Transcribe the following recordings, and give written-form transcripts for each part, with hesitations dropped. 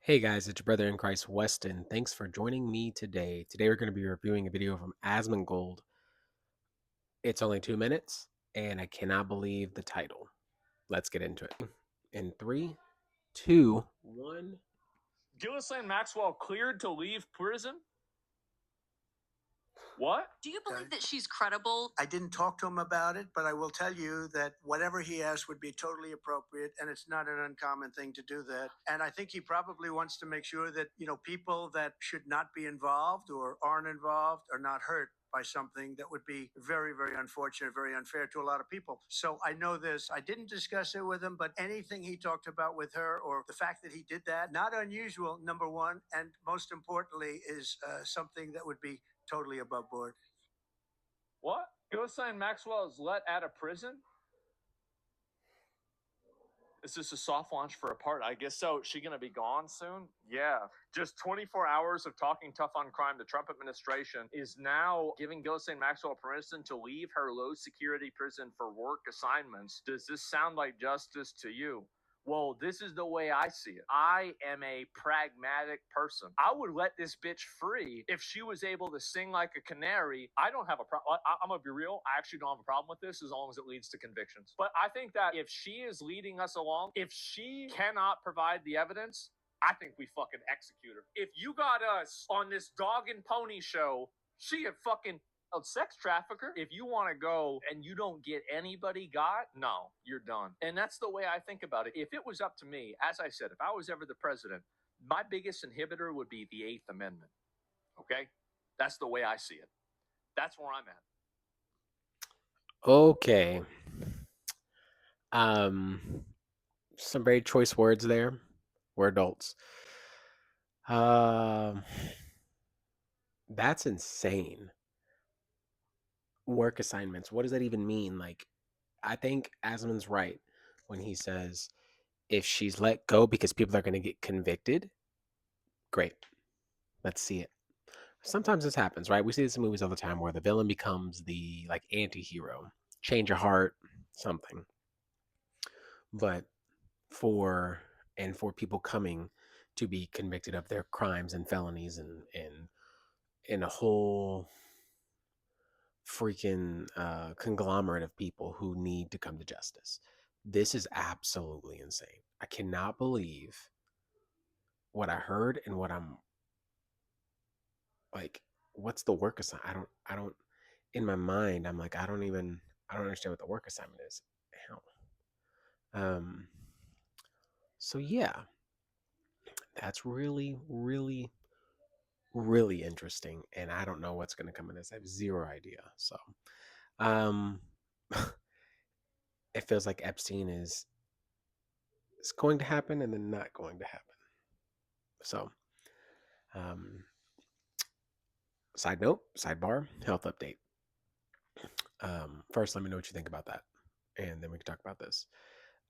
Hey guys, it's your brother in Christ, Weston. Thanks for joining me today. Today we're going to be reviewing a video from Asmongold. It's only 2 minutes, and I cannot believe the title. Let's get into it. In three, two, one. Ghislane Maxwell cleared to leave prison? What? Do you believe that she's credible? I didn't talk to him about it, but I will tell you that whatever he asked would be totally appropriate, and it's not an uncommon thing to do that. And I think he probably wants to make sure that, people that should not be involved or aren't involved are not hurt by something that would be very, very unfortunate, very unfair to a lot of people. So I know this. I didn't discuss it with him, but anything he talked about with her or the fact that he did that, not unusual, number one, and most importantly, is something that would be totally above board. What? Ghislane Maxwell is let out of prison? Is this a soft launch for a part? I guess so. She gonna be gone soon? Yeah. Just 24 hours of talking tough on crime. The Trump administration is now giving Ghislane Maxwell permission to leave her low security prison for work assignments. Does this sound like justice to you? Well, this is the way I see it. I am a pragmatic person. I would let this bitch free if she was able to sing like a canary. I don't have a problem. I'm gonna be real. I actually don't have a problem with this as long as it leads to convictions. But I think that if she is leading us along, if she cannot provide the evidence, I think we fucking execute her. If you got us on this dog and pony show, she a fucking a sex trafficker. If you want to go and you don't get anybody got, no, you're done. And that's the way I think about it. If it was up to me, as I said, if I was ever the president, my biggest inhibitor would be the Eighth Amendment. Okay? That's the way I see it. That's where I'm at. Okay. Some very choice words there. We're adults. That's insane. Work assignments. What does that even mean? Like, I think Asmon's right when he says if she's let go because people are going to get convicted, great. Let's see it. Sometimes this happens, right? We see this in movies all the time where the villain becomes the like anti-hero, change of heart, something. But for people coming to be convicted of their crimes and felonies and a whole freaking conglomerate of people who need to come to justice. This is absolutely insane. I cannot believe what I heard and what I'm like. What's the work assignment? I don't. In my mind, I'm like, I don't understand what the work assignment is. Hell. So yeah, that's really, really, really interesting, and I don't know what's going to come in this. I have zero idea. So, um, it feels like Epstein is going to happen and then not going to happen. So, um, side note, sidebar, health update. First, let me know what you think about that, and then we can talk about this.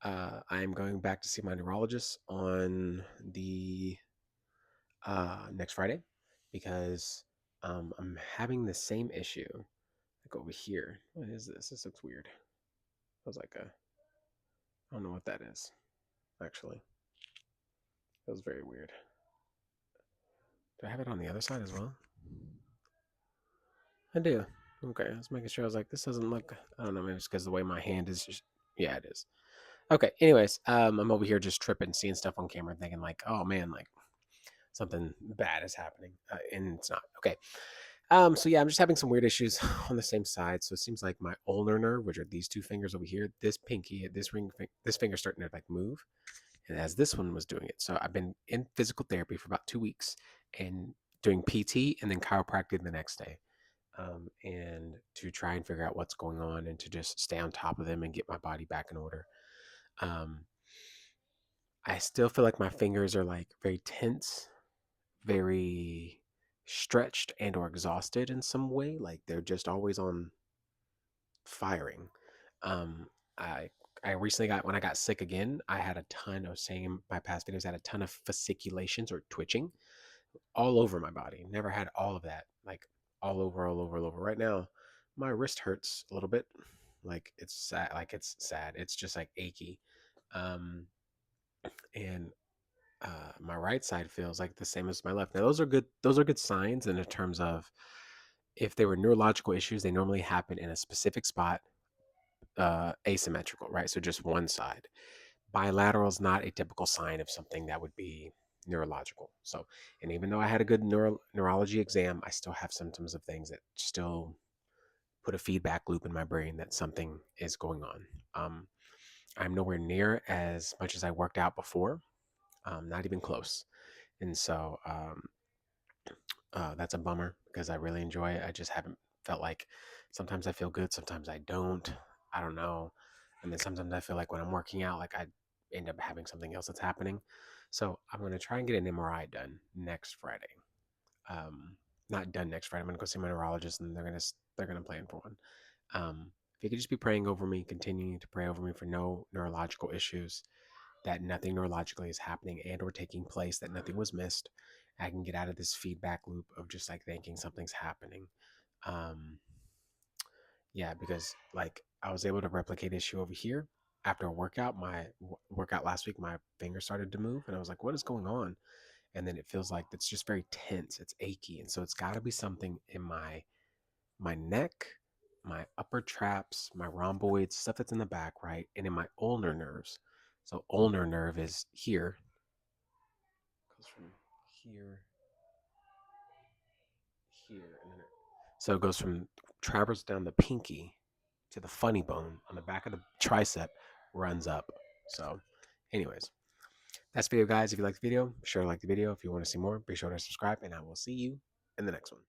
I am going back to see my neurologist on the next Friday because I'm having the same issue. Like over here. What is this? This looks weird. It was like a, I don't know what that is, actually. It was very weird. Do I have it on the other side as well? I do. Okay, I was making sure. I was like, this doesn't look, I don't know, maybe it's because the way my hand is just, yeah, it is. Okay, anyways, I'm over here just tripping, seeing stuff on camera, thinking like, oh man, like something bad is happening, and it's not. Okay, so yeah, I'm just having some weird issues on the same side. So it seems like my ulnar nerve, which are these two fingers over here, this pinky, this finger starting to like move, and as this one was doing it. So I've been in physical therapy for about 2 weeks and doing PT and then chiropractic the next day, and to try and figure out what's going on and to just stay on top of them and get my body back in order. I still feel like my fingers are like very tense, very stretched and or exhausted in some way, like they're just always on firing. um I recently got, when I got sick again, I had a ton of, saying in my past videos, I had a ton of fasciculations or twitching all over my body. Never had all of that, like all over. Right now my wrist hurts a little bit, like it's sad, it's just like achy. And My right side feels like the same as my left. Now those are good. Those are good signs in terms of if they were neurological issues, they normally happen in a specific spot, asymmetrical, right? So just one side. Bilateral is not a typical sign of something that would be neurological. So, and even though I had a good neurology exam, I still have symptoms of things that still put a feedback loop in my brain that something is going on. I'm nowhere near as much as I worked out before, not even close. And so that's a bummer because I really enjoy it. I just haven't felt like sometimes I feel good, sometimes I don't. I don't know. And then sometimes I feel like when I'm working out, like I end up having something else that's happening. So I'm going to try and get an MRI done next Friday. Um, Not done next Friday. I'm going to go see my neurologist and they're going to plan for one. If you could just be praying over me, continuing to pray over me for no neurological issues, that nothing neurologically is happening and or taking place, that nothing was missed. I can get out of this feedback loop of just like thinking something's happening. Um, yeah, because like I was able to replicate issue over here after a workout. My workout last week, my finger started to move, and I was like, "What is going on?" And then it feels like it's just very tense. It's achy, and so it's got to be something in my neck, my upper traps, my rhomboids, stuff that's in the back, right, and in my ulnar nerves. So ulnar nerve is here, goes from here, here, and then so it goes from traverse down the pinky to the funny bone on the back of the tricep, runs up. So, anyways, that's the video, guys. If you like the video, be sure to like the video. If you want to see more, be sure to subscribe, and I will see you in the next one.